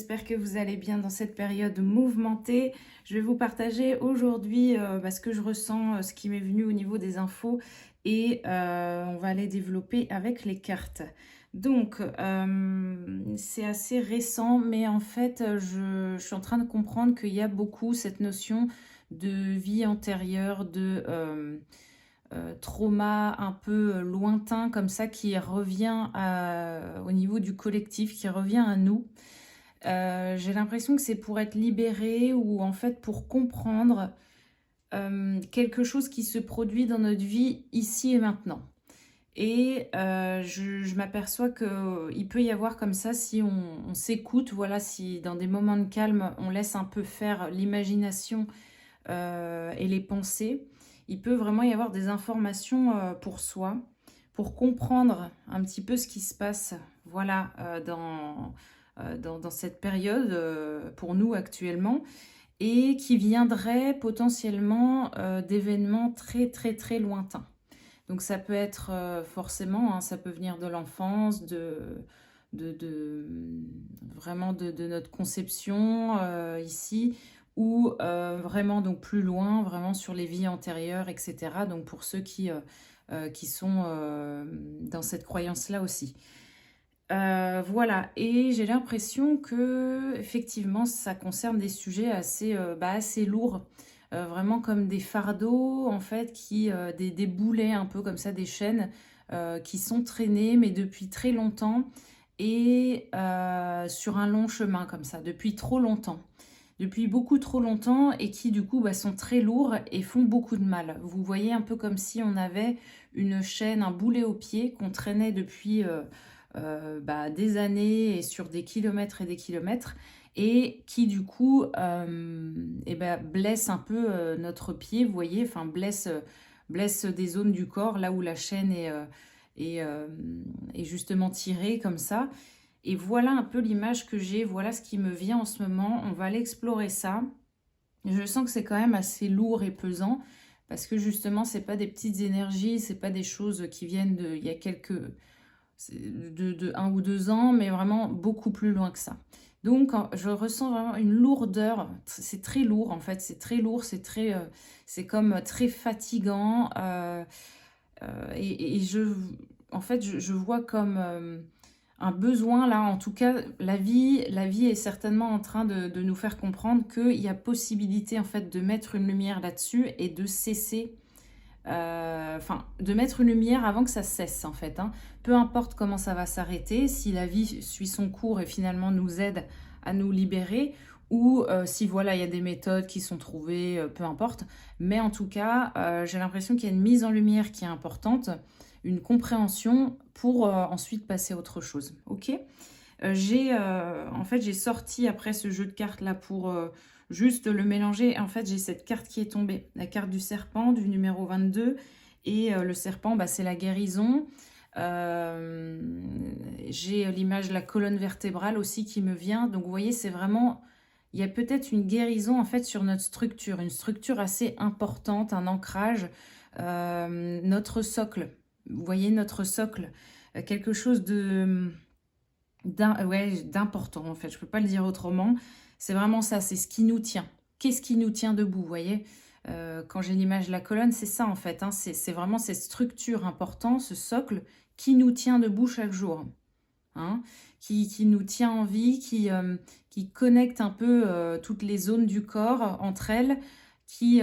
j'espère que vous allez bien dans cette période mouvementée. Je vais vous partager aujourd'hui ce que je ressens, ce qui m'est venu au niveau des infos et on va aller développer avec les cartes. Donc, c'est assez récent, mais en fait, je suis en train de comprendre qu'il y a beaucoup cette notion de vie antérieure, de trauma un peu lointain comme ça qui revient au niveau du collectif, qui revient à nous. J'ai l'impression que c'est pour être libéré ou en fait pour comprendre quelque chose qui se produit dans notre vie ici et maintenant. Et je m'aperçois qu'il peut y avoir comme ça, si on s'écoute, voilà, si dans des moments de calme, on laisse un peu faire l'imagination et les pensées, il peut vraiment y avoir des informations pour soi, pour comprendre un petit peu ce qui se passe, voilà, dans cette période pour nous actuellement, et qui viendrait potentiellement d'événements très très très lointains. Donc ça peut être forcément, hein, ça peut venir de l'enfance, de vraiment de notre conception ici, ou vraiment donc plus loin, vraiment sur les vies antérieures, etc. Donc pour ceux qui sont dans cette croyance-là aussi. Voilà, et j'ai l'impression que effectivement ça concerne des sujets assez lourds, vraiment comme des fardeaux en fait, des boulets un peu comme ça, des chaînes qui sont traînées mais depuis très longtemps et sur un long chemin comme ça, depuis trop longtemps. Depuis beaucoup trop longtemps et qui du coup sont très lourds et font beaucoup de mal. Vous voyez un peu comme si on avait une chaîne, un boulet au pied qu'on traînait depuis des années et sur des kilomètres et des kilomètres et qui du coup blesse un peu notre pied, vous voyez, enfin blesse des zones du corps là où la chaîne est justement tirée comme ça. Et voilà un peu l'image que j'ai, voilà ce qui me vient en ce moment. On va aller explorer ça. Je sens que c'est quand même assez lourd et pesant parce que justement, c'est pas des petites énergies, c'est pas des choses qui viennent il y a de 1 ou 2 ans, mais vraiment beaucoup plus loin que ça. Donc, je ressens vraiment une lourdeur. C'est très lourd en fait, c'est très lourd, c'est comme très fatigant. En fait, je vois comme un besoin là, en tout cas la vie est certainement en train de nous faire comprendre qu'il y a possibilité en fait de mettre une lumière là-dessus et de cesser, de mettre une lumière avant que ça cesse en fait, hein. Peu importe comment ça va s'arrêter, si la vie suit son cours et finalement nous aide à nous libérer, ou si voilà il y a des méthodes qui sont trouvées, peu importe, mais en tout cas j'ai l'impression qu'il y a une mise en lumière qui est importante, une compréhension pour ensuite passer à autre chose. Ok. En fait, j'ai sorti après ce jeu de cartes là pour juste le mélanger. En fait, j'ai cette carte qui est tombée, la carte du serpent du numéro 22. Et le serpent, c'est la guérison. J'ai l'image de la colonne vertébrale aussi qui me vient. Donc, vous voyez, c'est vraiment... Il y a peut-être une guérison en fait sur notre structure, une structure assez importante, un ancrage, notre socle. Vous voyez, notre socle, quelque chose d'important en fait, je peux pas le dire autrement. C'est vraiment ça, c'est ce qui nous tient. Qu'est-ce qui nous tient debout, vous voyez? Quand j'ai l'image de la colonne, c'est ça en fait, hein, c'est vraiment cette structure importante, ce socle qui nous tient debout chaque jour, hein, qui nous tient en vie, qui connecte un peu toutes les zones du corps entre elles, qui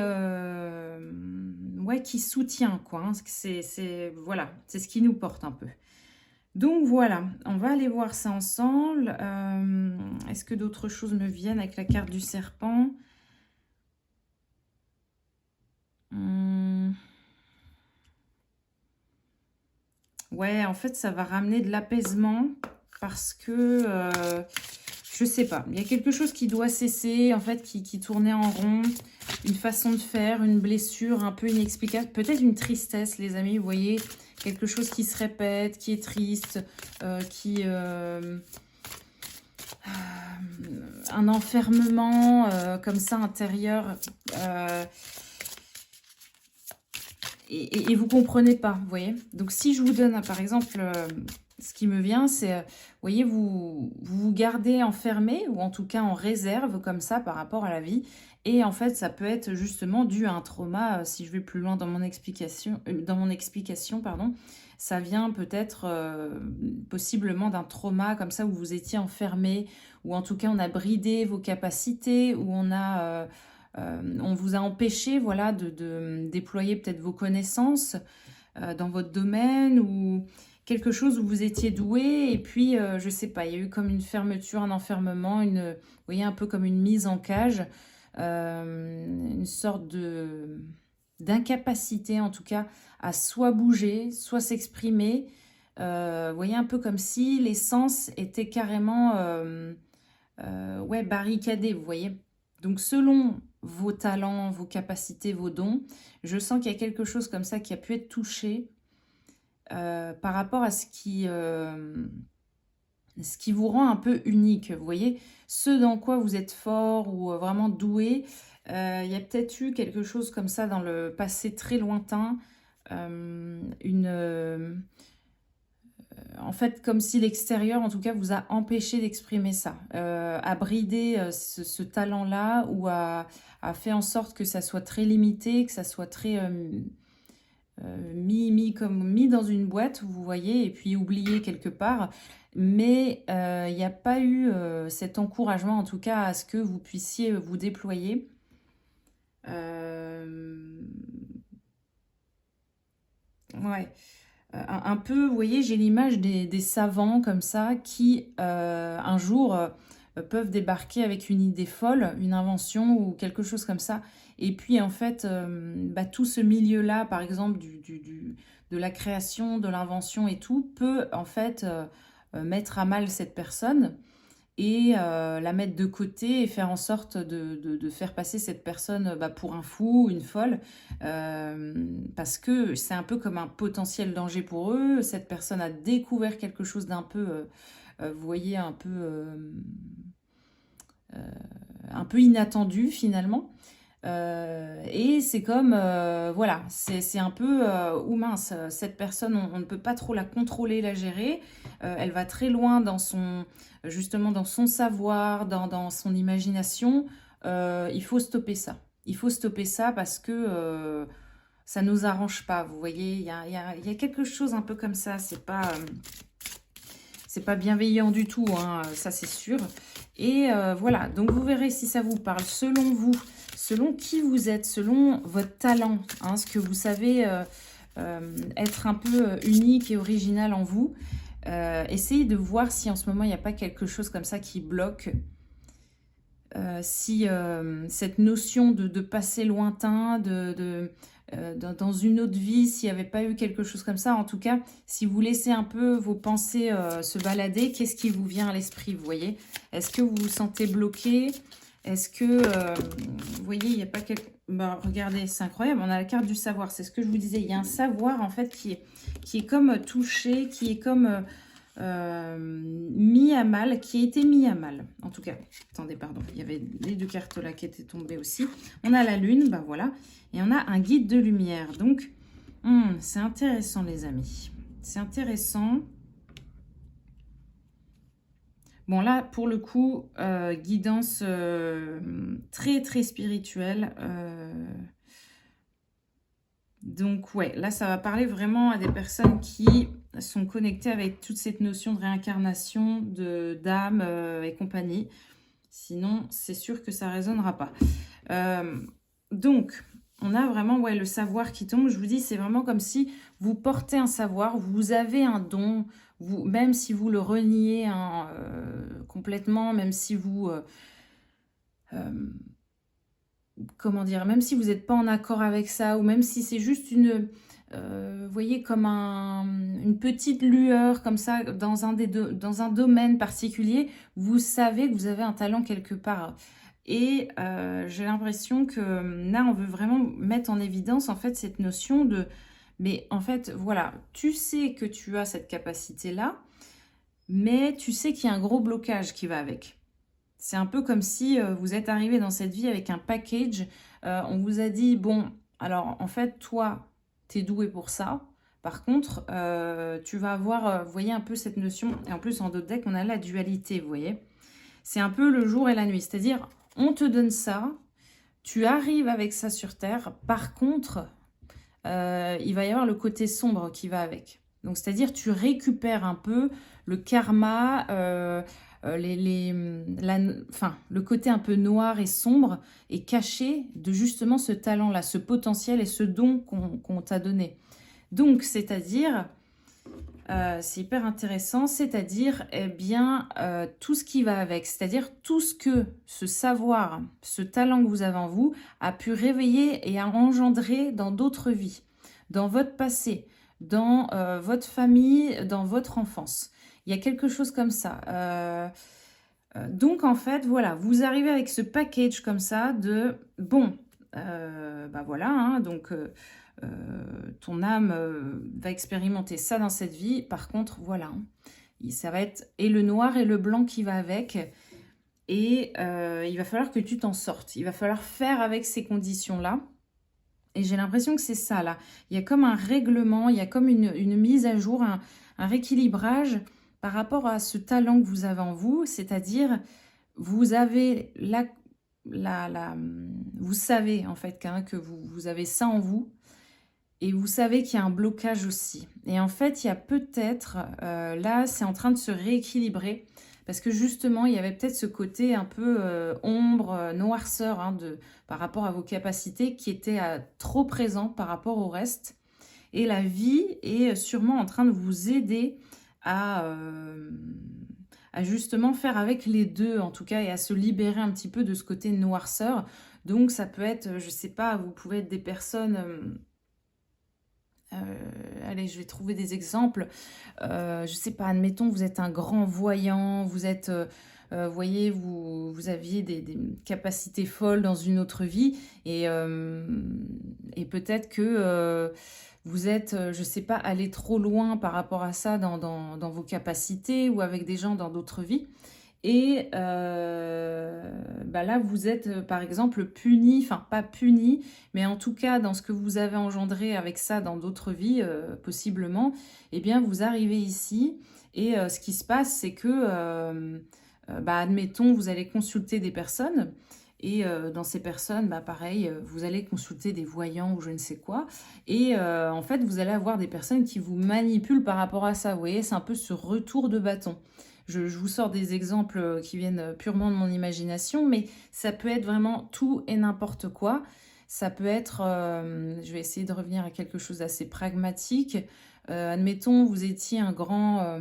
soutient quoi, hein. Voilà, c'est ce qui nous porte un peu. Donc voilà, on va aller voir ça ensemble. Est-ce que d'autres choses me viennent avec la carte du serpent? Ouais, en fait, ça va ramener de l'apaisement parce que, je sais pas, il y a quelque chose qui doit cesser, en fait, qui tournait en rond, une façon de faire, une blessure un peu inexplicable, peut-être une tristesse, les amis, vous voyez, quelque chose qui se répète, qui est triste, un enfermement comme ça intérieur, et vous comprenez pas, vous voyez. Donc si je vous donne par exemple Ce qui me vient, c'est, vous voyez, vous gardez enfermé ou en tout cas en réserve comme ça par rapport à la vie. Et en fait, ça peut être justement dû à un trauma. Si je vais plus loin dans mon explication, pardon, ça vient peut-être possiblement d'un trauma comme ça où vous étiez enfermé, ou en tout cas on a bridé vos capacités, ou on vous a empêché, voilà, de déployer peut-être vos connaissances dans votre domaine, ou quelque chose où vous étiez doué et puis je sais pas, il y a eu comme une fermeture, un enfermement, vous voyez, un peu comme une mise en cage, une sorte de d'incapacité en tout cas à soit bouger, soit s'exprimer. Vous voyez, un peu comme si les sens étaient carrément ouais, barricadés, vous voyez. Donc selon vos talents, vos capacités, vos dons, je sens qu'il y a quelque chose comme ça qui a pu être touché par rapport à ce qui vous rend un peu unique. Vous voyez, ce dans quoi vous êtes fort ou vraiment doué, il y a peut-être eu quelque chose comme ça dans le passé très lointain, en fait, comme si l'extérieur, en tout cas, vous a empêché d'exprimer ça, a bridé ce talent-là, ou a fait en sorte que ça soit très limité, que ça soit très mis dans une boîte, vous voyez, et puis oublié quelque part. Mais il n'y a pas eu cet encouragement, en tout cas, à ce que vous puissiez vous déployer. Ouais. Un peu, vous voyez, j'ai l'image des savants comme ça qui, un jour, peuvent débarquer avec une idée folle, une invention ou quelque chose comme ça. Et puis, en fait, bah, tout ce milieu-là, par exemple, de la création, de l'invention et tout, peut, en fait, mettre à mal cette personne et la mettre de côté et faire en sorte de faire passer cette personne bah, pour un fou, une folle, parce que c'est un peu comme un potentiel danger pour eux. Cette personne a découvert quelque chose d'un peu, vous voyez, un peu inattendu finalement. Et c'est comme, voilà, c'est un peu, ou mince, cette personne, on ne peut pas trop la contrôler, la gérer. Elle va très loin justement dans son savoir, dans son imagination. Il faut stopper ça. Il faut stopper ça parce que ça nous arrange pas. Vous voyez, il y a quelque chose un peu comme ça. C'est pas bienveillant du tout, hein, ça c'est sûr. Et voilà, donc vous verrez si ça vous parle. Selon vous, selon qui vous êtes, selon votre talent, hein, ce que vous savez être un peu unique et original en vous, essayez de voir si en ce moment il n'y a pas quelque chose comme ça qui bloque. Si cette notion de passé lointain, dans une autre vie, s'il n'y avait pas eu quelque chose comme ça, en tout cas, si vous laissez un peu vos pensées se balader, qu'est-ce qui vous vient à l'esprit, vous voyez? Est-ce que vous vous sentez bloqué? Est-ce que, vous voyez, il n'y a pas quelque... Bah, regardez, c'est incroyable, on a la carte du savoir, c'est ce que je vous disais. Il y a un savoir, en fait, qui est comme touché, qui est comme... mis à mal, qui a été mis à mal, en tout cas. Attendez, pardon, il y avait les deux cartes là qui étaient tombées aussi. On a la lune, ben voilà, et on a un guide de lumière. Donc, c'est intéressant, les amis. C'est intéressant. Bon, là, pour le coup, guidance très, très spirituelle. Donc, ouais, là, ça va parler vraiment à des personnes qui sont connectées avec toute cette notion de réincarnation, d'âme et compagnie. Sinon, c'est sûr que ça ne résonnera pas. Donc, on a vraiment ouais, le savoir qui tombe. Je vous dis, c'est vraiment comme si vous portez un savoir, vous avez un don, même si vous le reniez hein, complètement, même si vous... comment dire, même si vous n'êtes pas en accord avec ça, ou même si c'est juste vous voyez, comme une petite lueur, comme ça, dans un domaine particulier, vous savez que vous avez un talent quelque part. Et j'ai l'impression que là, on veut vraiment mettre en évidence, en fait, cette notion de... Mais en fait, voilà, tu sais que tu as cette capacité-là, mais tu sais qu'il y a un gros blocage qui va avec. C'est un peu comme si vous êtes arrivé dans cette vie avec un package. On vous a dit, bon, alors en fait, toi, t'es doué pour ça, Par contre, tu vas avoir, vous voyez un peu cette notion, et en plus en d'autres decks, on a la dualité, vous voyez. C'est un peu le jour et la nuit, c'est-à-dire, on te donne ça, tu arrives avec ça sur Terre, par contre, il va y avoir le côté sombre qui va avec. Donc, c'est-à-dire, tu récupères un peu le karma, enfin, le côté un peu noir et sombre et caché de justement ce talent-là, ce potentiel et ce don qu'on t'a donné. Donc, c'est-à-dire, c'est hyper intéressant, c'est-à-dire, eh bien, tout ce qui va avec, c'est-à-dire tout ce que ce savoir, ce talent que vous avez en vous, a pu réveiller et a engendré dans d'autres vies, dans votre passé, dans votre famille, dans votre enfance. Il y a quelque chose comme ça. Donc, en fait, voilà, vous arrivez avec ce package comme ça de, bon, bah voilà, hein, donc ton âme va expérimenter ça dans cette vie. Par contre, voilà, hein, ça va être et le noir et le blanc qui va avec. Et il va falloir que tu t'en sortes. Il va falloir faire avec ces conditions-là. Et j'ai l'impression que c'est ça, là. Il y a comme un règlement, il y a comme une mise à jour, un rééquilibrage par rapport à ce talent que vous avez en vous. C'est-à-dire, vous avez vous savez, en fait, que vous avez ça en vous. Et vous savez qu'il y a un blocage aussi. Et en fait, il y a peut-être, là, c'est en train de se rééquilibrer. Parce que justement, il y avait peut-être ce côté un peu ombre, noirceur hein, par rapport à vos capacités qui était trop présent par rapport au reste. Et la vie est sûrement en train de vous aider à justement faire avec les deux, en tout cas, et à se libérer un petit peu de ce côté noirceur. Donc, ça peut être, je sais pas, vous pouvez être des personnes... allez, je vais trouver des exemples. Je sais pas, admettons, vous êtes un grand voyant, vous êtes, voyez, vous aviez des capacités folles dans une autre vie, et peut-être que vous êtes, je sais pas, allé trop loin par rapport à ça dans vos capacités ou avec des gens dans d'autres vies. Et bah là, vous êtes, par exemple, puni, enfin pas puni, mais en tout cas, dans ce que vous avez engendré avec ça dans d'autres vies, possiblement, eh bien, vous arrivez ici et ce qui se passe, c'est que, bah, admettons, vous allez consulter des personnes et dans ces personnes, bah, pareil, vous allez consulter des voyants ou je ne sais quoi. Et en fait, vous allez avoir des personnes qui vous manipulent par rapport à ça. Vous voyez, c'est un peu ce retour de bâton. Je vous sors des exemples qui viennent purement de mon imagination, mais ça peut être vraiment tout et n'importe quoi. Ça peut être, je vais essayer de revenir à quelque chose d'assez pragmatique. Admettons, vous étiez un grand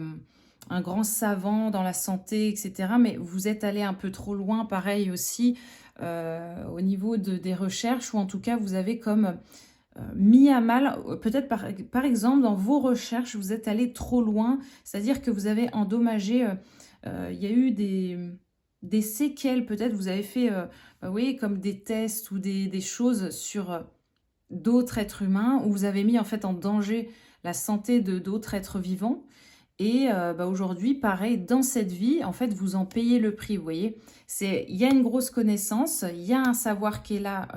savant dans la santé, etc. Mais vous êtes allé un peu trop loin, pareil aussi, au niveau des recherches, ou en tout cas, vous avez comme mis à mal, peut-être par exemple, dans vos recherches, vous êtes allé trop loin, c'est-à-dire que vous avez endommagé, il y a eu des séquelles, peut-être vous avez fait, vous voyez, comme des tests ou des choses sur d'autres êtres humains, où vous avez mis en fait en danger la santé de d'autres êtres vivants. Et bah, aujourd'hui, pareil, dans cette vie, en fait, vous en payez le prix, vous voyez. Il y a une grosse connaissance, il y a un savoir qui est là,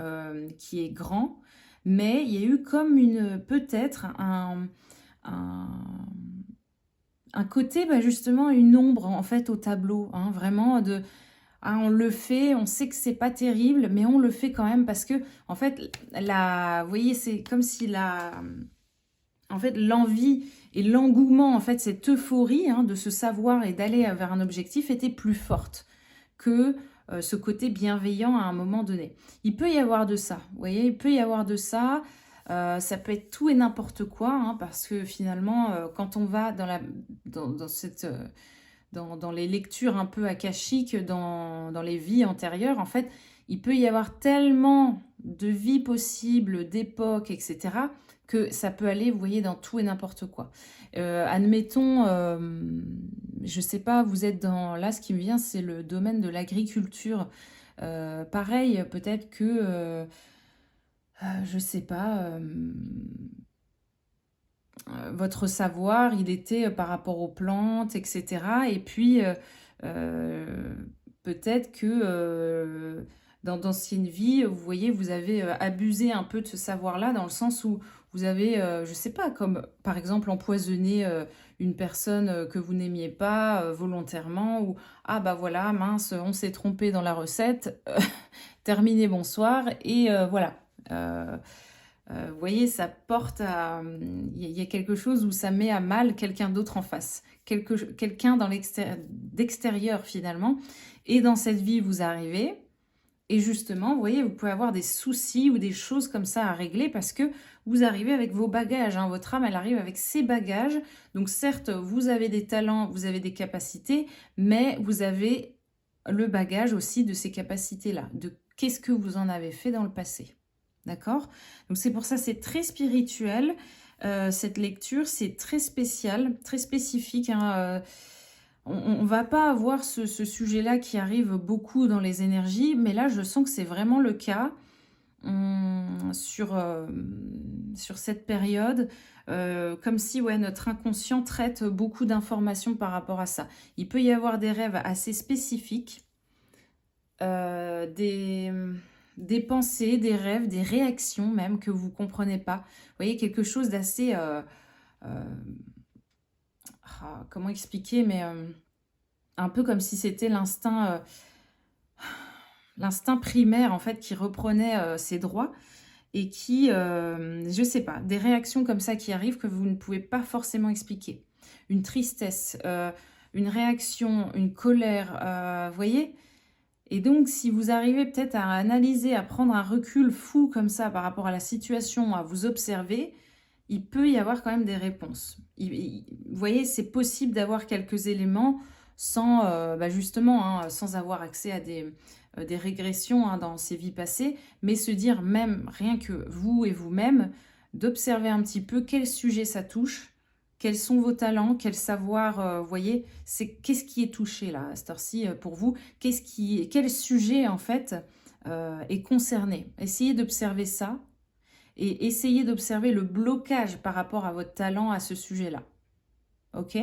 qui est grand, mais il y a eu comme peut-être un côté, bah, justement, une ombre, en fait, au tableau, hein, vraiment ah, on le fait, on sait que c'est pas terrible, mais on le fait quand même parce que, en fait, vous voyez, c'est comme si en fait, l'envie et l'engouement, en fait, cette euphorie hein, de ce savoir et d'aller vers un objectif était plus forte que ce côté bienveillant à un moment donné. Il peut y avoir de ça, vous voyez, il peut y avoir de ça. Ça peut être tout et n'importe quoi, hein, parce que finalement, quand on va dans les lectures un peu akashiques, dans les vies antérieures, en fait, il peut y avoir tellement de vies possibles, d'époques, etc., que ça peut aller, vous voyez, dans tout et n'importe quoi. Admettons, je sais pas, vous êtes là, ce qui me vient, c'est le domaine de l'agriculture. Pareil, peut-être que, je sais pas, votre savoir, il était par rapport aux plantes, etc. Et puis, euh, peut-être que dans d'anciennes vies, vous voyez, vous avez abusé un peu de ce savoir-là, dans le sens où vous avez, je sais pas, comme par exemple empoisonné une personne que vous n'aimiez pas volontairement, ou ah bah voilà, mince, on s'est trompé dans la recette, terminé, bonsoir, et voilà. Vous voyez, ça porte à... Il y a quelque chose où ça met à mal quelqu'un d'autre en face. Quelqu'un d'extérieur finalement. Et dans cette vie, vous arrivez. Et justement, vous voyez, vous pouvez avoir des soucis ou des choses comme ça à régler parce que vous arrivez avec vos bagages. Hein. Votre âme, elle arrive avec ses bagages. Donc certes, vous avez des talents, vous avez des capacités, mais vous avez le bagage aussi de ces capacités-là. De qu'est-ce que vous en avez fait dans le passé. D'accord? Donc c'est pour ça, c'est très spirituel. Cette lecture, c'est très spécial, très spécifique. Hein. On ne va pas avoir ce sujet-là qui arrive beaucoup dans les énergies, mais là, je sens que c'est vraiment le cas sur cette période. Comme si ouais, notre inconscient traite beaucoup d'informations par rapport à ça. Il peut y avoir des rêves assez spécifiques, des pensées, des rêves, des réactions même que vous ne comprenez pas. Vous voyez, quelque chose d'assez... comment expliquer, mais un peu comme si c'était l'instinct primaire en fait qui reprenait ses droits et qui, je sais pas, des réactions comme ça qui arrivent que vous ne pouvez pas forcément expliquer. Une tristesse, une réaction, une colère, vous voyez? Et donc, si vous arrivez peut-être à analyser, à prendre un recul fou comme ça par rapport à la situation, à vous observer, il peut y avoir quand même des réponses. Vous voyez, c'est possible d'avoir quelques éléments sans, justement, hein, sans avoir accès à des régressions hein, dans ces vies passées, mais se dire même, rien que vous et vous-même, d'observer un petit peu quel sujet ça touche, quels sont vos talents, quel savoir, vous voyez, qu'est-ce qui est touché là, à cette heure-ci, pour vous, quel sujet en fait est concerné. Essayez d'observer ça et essayez d'observer le blocage par rapport à votre talent à ce sujet-là. Ok?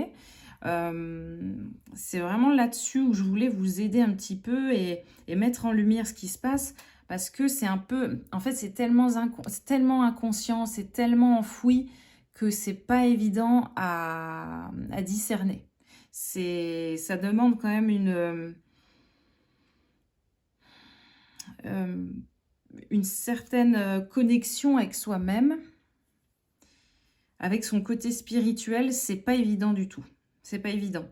C'est vraiment là-dessus où je voulais vous aider un petit peu et mettre en lumière ce qui se passe parce que c'est un peu... En fait, c'est tellement inconscient, c'est tellement enfoui que c'est pas évident à discerner. Ça demande quand même une certaine connexion avec soi-même, avec son côté spirituel, c'est pas évident du tout. C'est pas évident.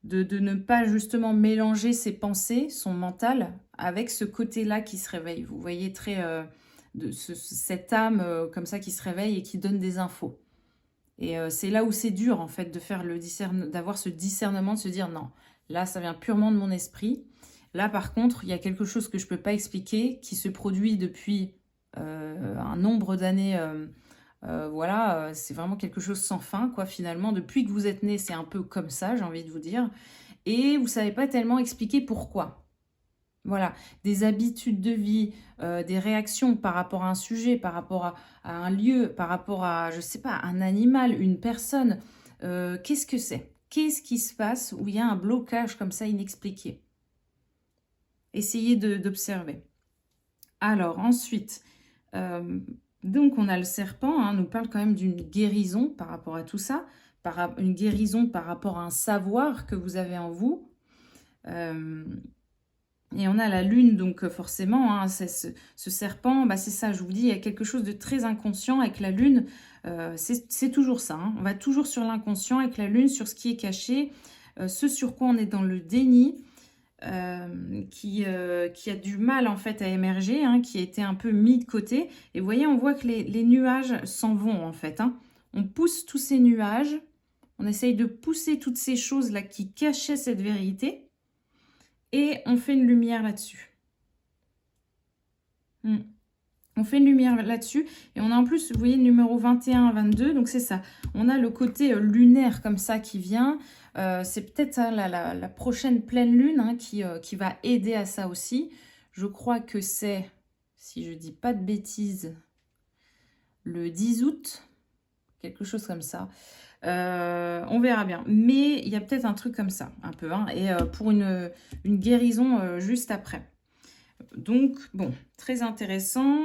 De ne pas justement mélanger ses pensées, son mental, avec ce côté-là qui se réveille. Vous voyez cette âme comme ça qui se réveille et qui donne des infos. Et c'est là où c'est dur en fait de faire d'avoir ce discernement, de se dire non, là ça vient purement de mon esprit. Là par contre, il y a quelque chose que je ne peux pas expliquer, qui se produit depuis un nombre d'années. Voilà, c'est vraiment quelque chose sans fin, quoi, finalement. Depuis que vous êtes né, c'est un peu comme ça, j'ai envie de vous dire. Et vous ne savez pas tellement expliquer pourquoi. Voilà, des habitudes de vie, des réactions par rapport à un sujet, par rapport à un lieu, par rapport à, je ne sais pas, un animal, une personne. Qu'est-ce que c'est? Qu'est-ce qui se passe où il y a un blocage comme ça inexpliqué? Essayez d'observer. Alors, ensuite... donc, on a le serpent, hein, nous parle quand même d'une guérison par rapport à tout ça, une guérison par rapport à un savoir que vous avez en vous. Et on a la lune, donc forcément, hein, ce serpent, c'est ça, je vous dis, il y a quelque chose de très inconscient avec la lune. C'est toujours ça, hein, on va toujours sur l'inconscient avec la lune, sur ce qui est caché, ce sur quoi on est dans le déni. Qui a du mal en fait à émerger, hein, qui a été un peu mis de côté. Et vous voyez, on voit que les nuages s'en vont en fait. Hein. On pousse tous ces nuages, on essaye de pousser toutes ces choses-là qui cachaient cette vérité et on fait une lumière là-dessus. On fait une lumière là-dessus et on a en plus, vous voyez, le numéro 21, 22, donc c'est ça. On a le côté lunaire comme ça qui vient. C'est peut-être hein, la prochaine pleine lune hein, qui va aider à ça aussi. Je crois que c'est, si je dis pas de bêtises, le 10 août, quelque chose comme ça. On verra bien. Mais il y a peut-être un truc comme ça, un peu. Hein, et pour une guérison juste après. Donc, bon, très intéressant.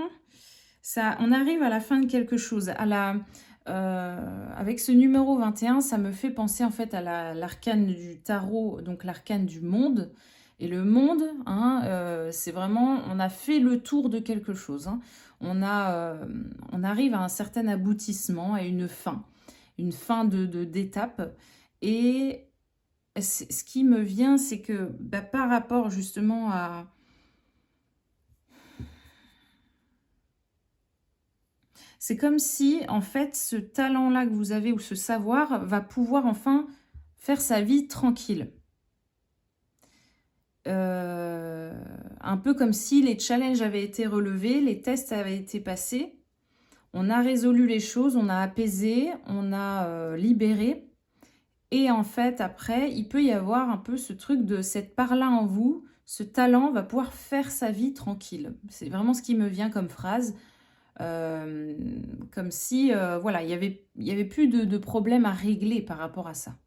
Ça, on arrive à la fin de quelque chose. Avec ce numéro 21, ça me fait penser en fait à l'arcane du tarot, donc l'arcane du monde. Et le monde, hein, c'est vraiment, on a fait le tour de quelque chose. Hein. On arrive à un certain aboutissement, à une fin d'étape. Et ce qui me vient, c'est que bah, par rapport justement à... C'est comme si, en fait, ce talent-là que vous avez ou ce savoir va pouvoir enfin faire sa vie tranquille. Un peu comme si les challenges avaient été relevés, les tests avaient été passés, on a résolu les choses, on a apaisé, on a libéré. Et en fait, après, il peut y avoir un peu ce truc de cette part-là en vous, ce talent va pouvoir faire sa vie tranquille. C'est vraiment ce qui me vient comme phrase. Comme si, voilà, il y avait plus de problèmes à régler par rapport à ça.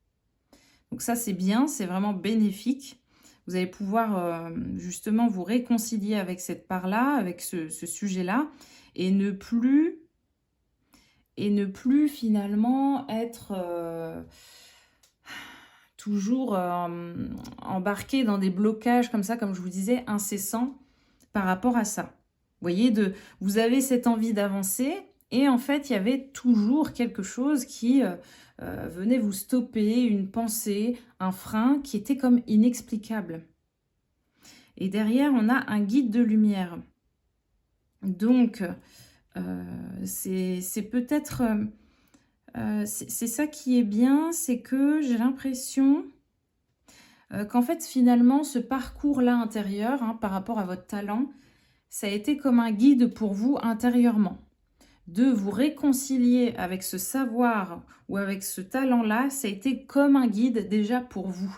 Donc ça, c'est bien, c'est vraiment bénéfique. Vous allez pouvoir justement vous réconcilier avec cette part-là, avec ce sujet-là, et ne plus finalement être toujours embarqué dans des blocages comme ça, comme je vous disais, incessants par rapport à ça. Vous voyez, vous avez cette envie d'avancer et en fait, il y avait toujours quelque chose qui venait vous stopper, une pensée, un frein qui était comme inexplicable. Et derrière, on a un guide de lumière. Donc, c'est peut-être... c'est ça qui est bien, c'est que j'ai l'impression qu'en fait, finalement, ce parcours-là intérieur, hein, par rapport à votre talent, ça a été comme un guide pour vous intérieurement. De vous réconcilier avec ce savoir ou avec ce talent-là, ça a été comme un guide déjà pour vous.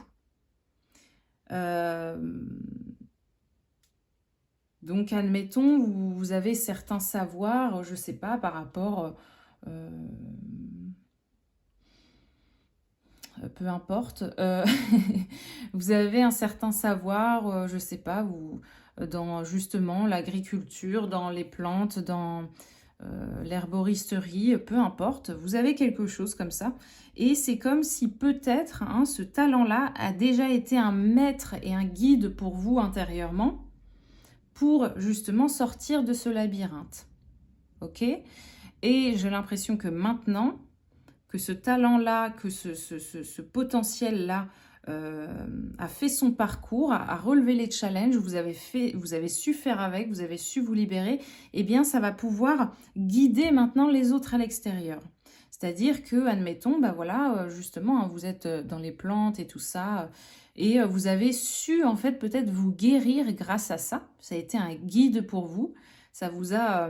Donc, admettons, vous avez certains savoirs, je ne sais pas, par rapport... peu importe. Vous avez un certain savoir, je ne sais pas, dans justement l'agriculture, dans les plantes, dans l'herboristerie, peu importe. Vous avez quelque chose comme ça. Et c'est comme si peut-être hein, ce talent-là a déjà été un maître et un guide pour vous intérieurement pour justement sortir de ce labyrinthe. Ok ? Et j'ai l'impression que maintenant, que ce talent-là, que ce potentiel-là a fait son parcours, a relevé les challenges, vous avez su faire avec, vous avez su vous libérer, eh bien ça va pouvoir guider maintenant les autres à l'extérieur. C'est-à-dire que, admettons, bah voilà, justement, hein, vous êtes dans les plantes et tout ça, et vous avez su en fait peut-être vous guérir grâce à ça. Ça a été un guide pour vous. Ça vous a,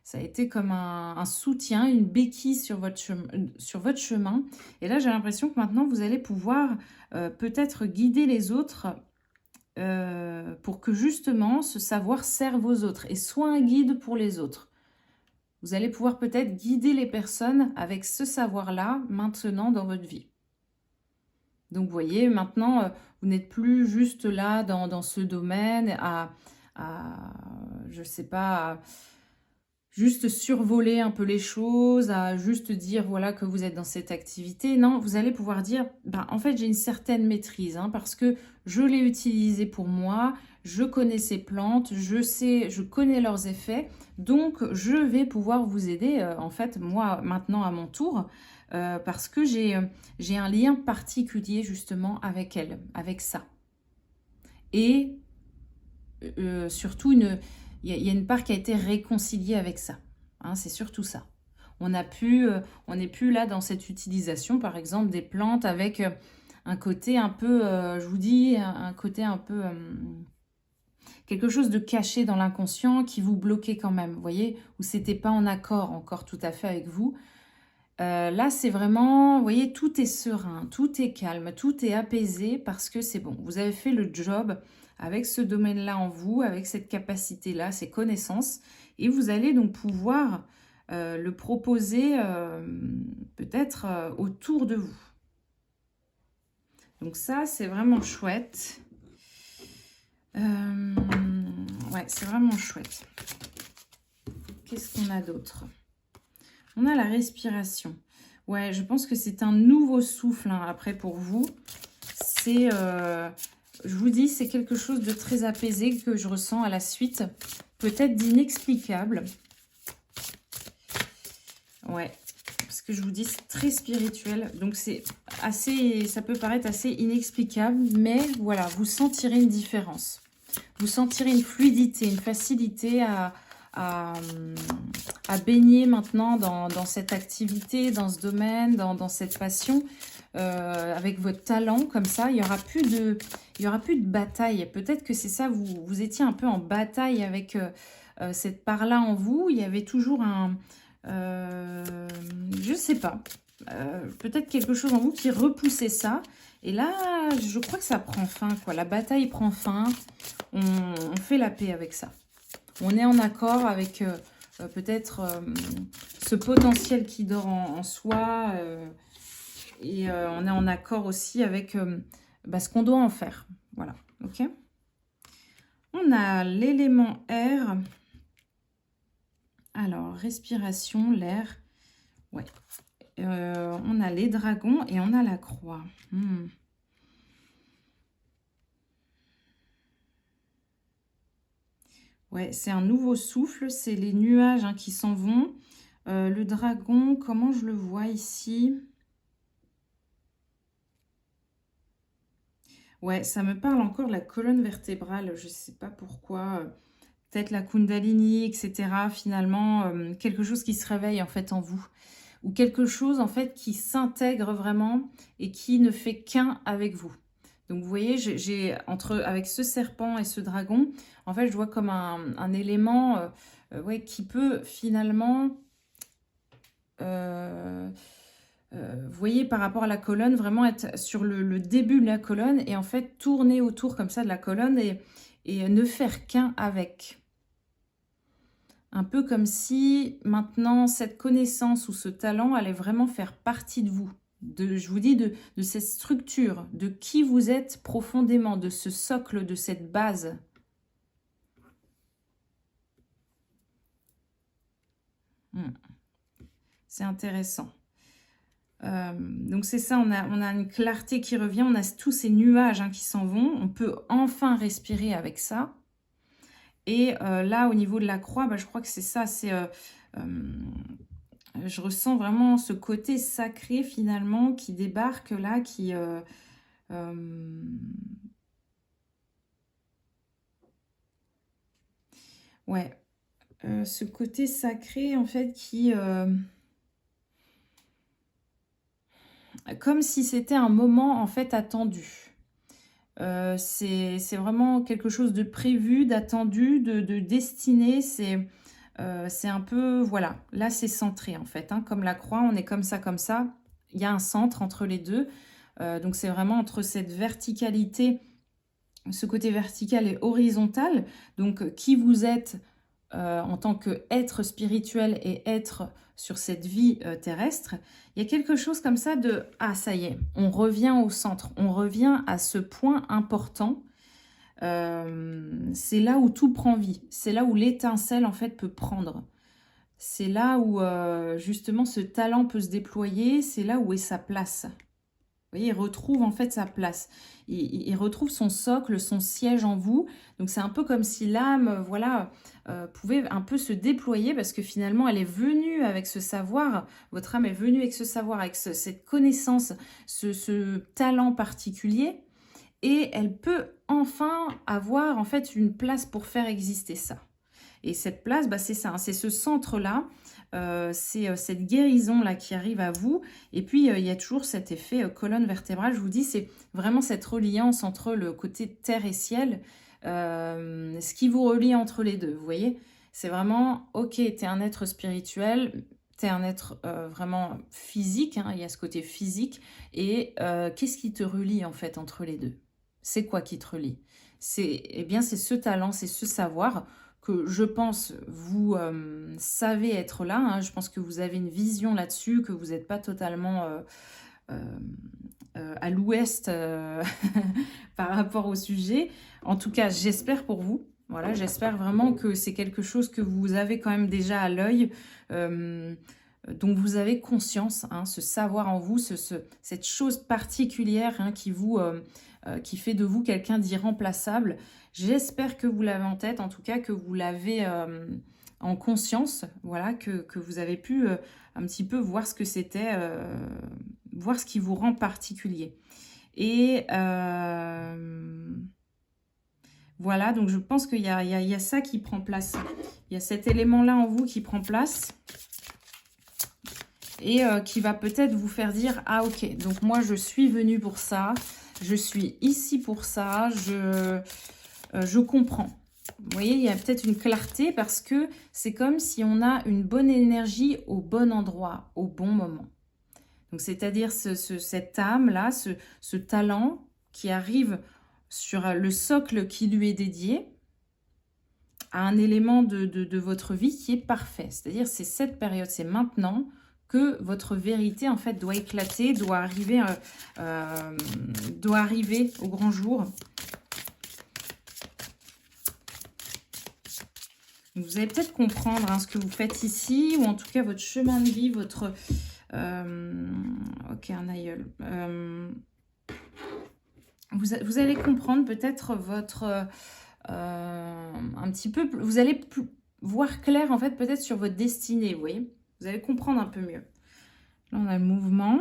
ça a été comme un soutien, une béquille sur votre chemin. Et là, j'ai l'impression que maintenant, vous allez pouvoir peut-être guider les autres pour que justement ce savoir serve aux autres et soit un guide pour les autres. Vous allez pouvoir peut-être guider les personnes avec ce savoir-là maintenant dans votre vie. Donc, vous voyez, maintenant, vous n'êtes plus juste là dans ce domaine je ne sais pas, juste survoler un peu les choses, à juste dire voilà que vous êtes dans cette activité. Non, vous allez pouvoir dire, ben, en fait j'ai une certaine maîtrise hein, parce que je l'ai utilisé pour moi, je connais ces plantes, je connais leurs effets, donc je vais pouvoir vous aider en fait moi maintenant à mon tour parce que j'ai un lien particulier justement avec elle, avec ça. Et surtout il y a une part qui a été réconciliée avec ça. Hein, c'est surtout ça. On n'est plus là dans cette utilisation, par exemple, des plantes avec un côté un peu, je vous dis, un côté un peu... quelque chose de caché dans l'inconscient qui vous bloquait quand même, vous voyez, où c'était pas en accord encore tout à fait avec vous. Là, c'est vraiment, vous voyez, tout est serein, tout est calme, tout est apaisé parce que c'est bon. Vous avez fait le job avec ce domaine-là en vous, avec cette capacité-là, ces connaissances. Et vous allez donc pouvoir le proposer peut-être autour de vous. Donc ça, c'est vraiment chouette. Ouais, c'est vraiment chouette. Qu'est-ce qu'on a d'autre? On a la respiration. Ouais, je pense que c'est un nouveau souffle, hein, après pour vous. C'est, je vous dis, c'est quelque chose de très apaisé que je ressens à la suite. Peut-être d'inexplicable. Ouais, parce que je vous dis, c'est très spirituel. Donc c'est assez, ça peut paraître assez inexplicable, mais voilà, vous sentirez une différence. Vous sentirez une fluidité, une facilité à, à baigner maintenant dans cette activité, dans ce domaine, dans cette passion, avec votre talent comme ça. Il n'y aura plus de bataille. Peut-être que c'est ça, vous étiez un peu en bataille avec cette part-là en vous. Il y avait toujours un... je sais pas. Peut-être quelque chose en vous qui repoussait ça. Et là, je crois que ça prend fin, quoi. La bataille prend fin. On fait la paix avec ça. On est en accord avec peut-être ce potentiel qui dort en soi. Et on est en accord aussi avec ce qu'on doit en faire. Voilà, ok. On a l'élément air. Alors, respiration, l'air. Ouais. On a les dragons et on a la croix. Ouais, c'est un nouveau souffle, c'est les nuages, hein, qui s'en vont. Le dragon, comment je le vois ici? Ouais, ça me parle encore de la colonne vertébrale, je ne sais pas pourquoi. Peut-être la Kundalini, etc. Finalement, quelque chose qui se réveille en fait en vous. Ou quelque chose en fait qui s'intègre vraiment et qui ne fait qu'un avec vous. Donc vous voyez, avec ce serpent et ce dragon, en fait je vois comme un élément ouais, qui peut finalement, vous voyez, par rapport à la colonne, vraiment être sur le début de la colonne et en fait tourner autour comme ça de la colonne et ne faire qu'un avec. Un peu comme si maintenant cette connaissance ou ce talent allait vraiment faire partie de vous. Je vous dis de cette structure, de qui vous êtes profondément, de ce socle, de cette base. C'est intéressant. Donc c'est ça, on a une clarté qui revient, on a tous ces nuages, hein, qui s'en vont. On peut enfin respirer avec ça. Et là, au niveau de la croix, je crois que c'est ça, je ressens vraiment ce côté sacré finalement qui débarque là, qui... ouais, ce côté sacré en fait qui... comme si c'était un moment en fait attendu. C'est vraiment quelque chose de prévu, d'attendu, de destiné. C'est un peu, voilà, là c'est centré en fait, hein, comme la croix, on est comme ça, comme ça. Il y a un centre entre les deux. Donc c'est vraiment entre cette verticalité, ce côté vertical et horizontal. Donc qui vous êtes en tant qu'être spirituel et être sur cette vie terrestre, il y a quelque chose comme ça de « Ah, ça y est, on revient au centre, on revient à ce point important. » C'est là où tout prend vie, c'est là où l'étincelle en fait peut prendre. C'est là où justement ce talent peut se déployer, c'est là où est sa place. Vous voyez, il retrouve en fait sa place. Il retrouve son socle, son siège en vous. Donc c'est un peu comme si l'âme, voilà, pouvait un peu se déployer parce que finalement elle est venue avec ce savoir. Votre âme est venue avec ce savoir, avec cette connaissance, ce talent particulier. Et elle peut enfin avoir en fait une place pour faire exister ça. Et cette place, c'est ça, hein, c'est ce centre-là, c'est cette guérison-là qui arrive à vous. Et puis, il y a toujours cet effet colonne vertébrale. Je vous dis, c'est vraiment cette reliance entre le côté terre et ciel, ce qui vous relie entre les deux, vous voyez. C'est vraiment, ok, tu es un être spirituel, tu es un être vraiment physique, hein, il y a ce côté physique. Et qu'est-ce qui te relie en fait entre les deux? C'est quoi qui te relie? Eh bien, c'est ce talent, c'est ce savoir que je pense vous savez être là. Hein. Je pense que vous avez une vision là-dessus, que vous n'êtes pas totalement à l'ouest par rapport au sujet. En tout cas, j'espère pour vous. Voilà, j'espère vraiment que c'est quelque chose que vous avez quand même déjà à l'œil, dont vous avez conscience, hein, ce savoir en vous, cette chose particulière, hein, qui fait de vous quelqu'un d'irremplaçable. J'espère que vous l'avez en tête, en tout cas que vous l'avez en conscience, voilà, que vous avez pu un petit peu voir ce que c'était, voir ce qui vous rend particulier. Et voilà, donc je pense qu'il y a ça qui prend place. Il y a cet élément-là en vous qui prend place et qui va peut-être vous faire dire « Ah ok, donc moi je suis venue pour ça, je suis ici pour ça, je comprends ». Vous voyez, il y a peut-être une clarté parce que c'est comme si on a une bonne énergie au bon endroit, au bon moment. Donc c'est-à-dire cette âme-là, ce talent qui arrive sur le socle qui lui est dédié à un élément de votre vie qui est parfait. C'est-à-dire c'est cette période, c'est maintenant que votre vérité en fait doit éclater, doit arriver au grand jour. Vous allez peut-être comprendre, hein, ce que vous faites ici, ou en tout cas votre chemin de vie, votre... ok, un aïeul. Vous allez comprendre peut-être votre... un petit peu... Vous allez voir clair, en fait, peut-être sur votre destinée, vous voyez. Vous allez comprendre un peu mieux. Là, on a le mouvement.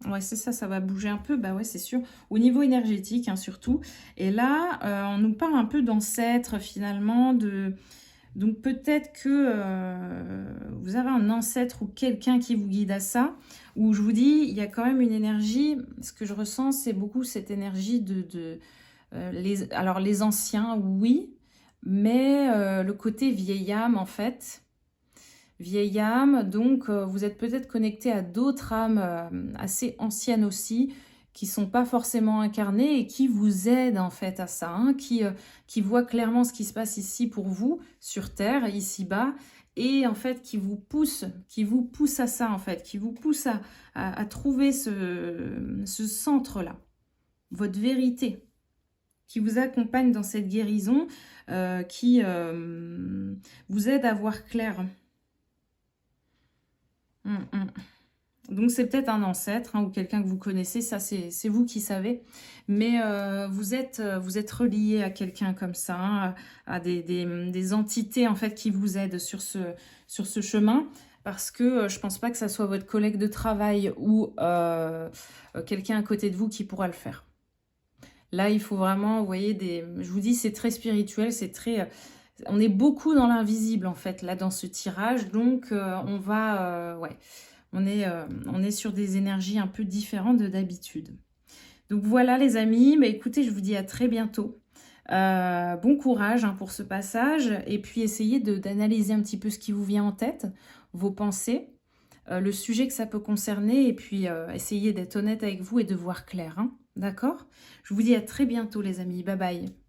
Ouais, c'est ça, ça va bouger un peu. Bah ouais, c'est sûr. Au niveau énergétique, hein, surtout. Et là, on nous parle un peu d'ancêtres, finalement, de... Donc peut-être que vous avez un ancêtre ou quelqu'un qui vous guide à ça, où je vous dis, il y a quand même une énergie, ce que je ressens, c'est beaucoup cette énergie alors les anciens, oui, mais le côté vieille âme en fait. Vieille âme, donc vous êtes peut-être connecté à d'autres âmes assez anciennes aussi, qui ne sont pas forcément incarnées et qui vous aident en fait à ça, hein, qui voient clairement ce qui se passe ici pour vous, sur Terre, ici-bas, et en fait qui vous poussent à ça en fait, qui vous poussent à trouver ce centre-là, votre vérité, qui vous accompagne dans cette guérison, qui vous aide à voir clair. Donc c'est peut-être un ancêtre, hein, ou quelqu'un que vous connaissez, ça c'est vous qui savez, mais vous êtes relié à quelqu'un comme ça, hein, à des entités en fait qui vous aident sur ce chemin, parce que je pense pas que ça soit votre collègue de travail ou quelqu'un à côté de vous qui pourra le faire. Là il faut vraiment, vous voyez, je vous dis c'est très spirituel, c'est très... on est beaucoup dans l'invisible en fait là dans ce tirage, donc on va... ouais. On est sur des énergies un peu différentes de d'habitude. Donc voilà les amis, bah, écoutez, je vous dis à très bientôt. Bon courage, hein, pour ce passage. Et puis essayez d'analyser un petit peu ce qui vous vient en tête, vos pensées, le sujet que ça peut concerner. Et puis essayez d'être honnête avec vous et de voir clair. Hein, d'accord? Je vous dis à très bientôt les amis. Bye bye.